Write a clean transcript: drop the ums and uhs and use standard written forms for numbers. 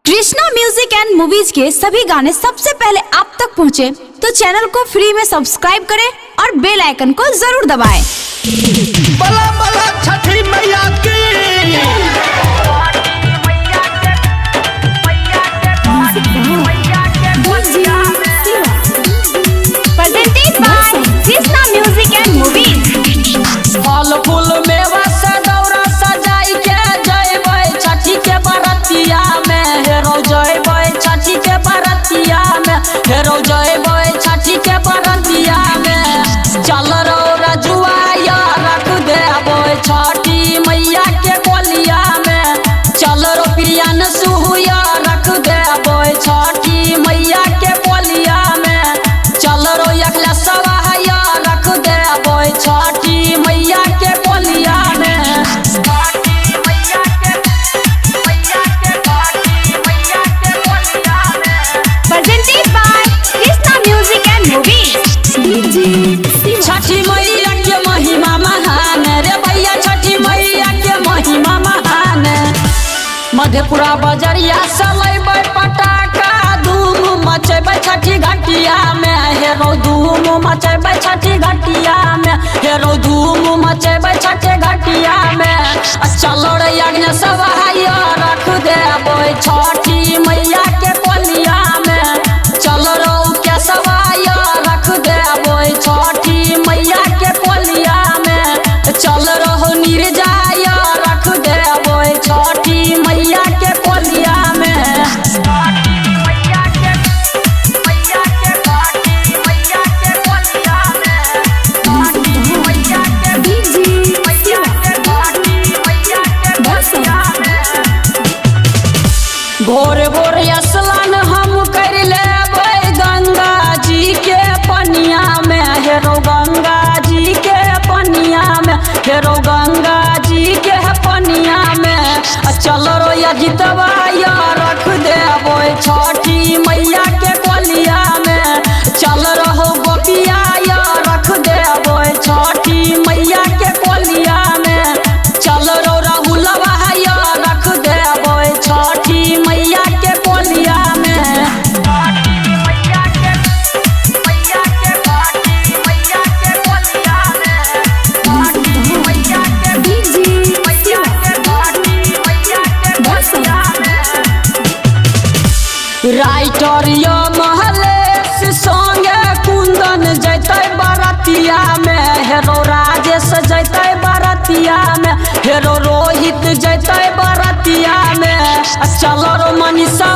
Krishna music and movies के सभी गाने सबसे पहले आप तक पहुंचे तो चैनल को फ्री में सब्सक्राइब करें और बेल आइकन को जरूर दबाएं। बला बला छठी मैया की Presented by Krishna music and movies. फल फूल मेवा से दौरा सजाई के जयबै छठी के बरतिया में हेरो जयबै छठी के बरतिया में हेरो जयबै छठी के बरतिया में चल रो रजुआ या रख देबै छठी मैया के कोलिया में चल रो प्रियन सुहुया रख देबै छठी मैया के कोलिया में चल रो अगला सवाया रख देबै छठी मैया के कोलिया में Presented by Krishna music and movies. Chhathi Maiya के महिमा महान रे भैया छठी मैया के महिमा महान मधेपुरा बजरिया सलैबै पटाखा धूम मचेबै छठी घाटिया में हेरो धूम मचेबै छठी घाटिया में हेरो धूम मचेबै छठी घाटिया में चलो रे यज्ञ सवाया रख देबै छठी मैया के कोलिया में चलो रो के सवाया रख देबै छठी मैया के कोलिया में चल रहो निर्जाया रख देबै छठी मैया के कोलिया में भोर भोर स्नान हम कर लेबै गंगा जी के पनिया में हेरो गंगा जी के पनिया में हेरो गंगा जी के पनिया में चल रो यजितवा या रख देबै छठी मैया के कोलिया में चल रहो गोपिया या रख देबै छठी मैया के कोलिया में चल रो राहुलवा या रख देबै छठी मैया के कोलिया में राइटर यो महलेश संगे कुंदन जैतै बरतिया में हेरो राजेश जैतै बरतिया में हेरो रोहित जैतै बरतिया में चलो रो मनीषा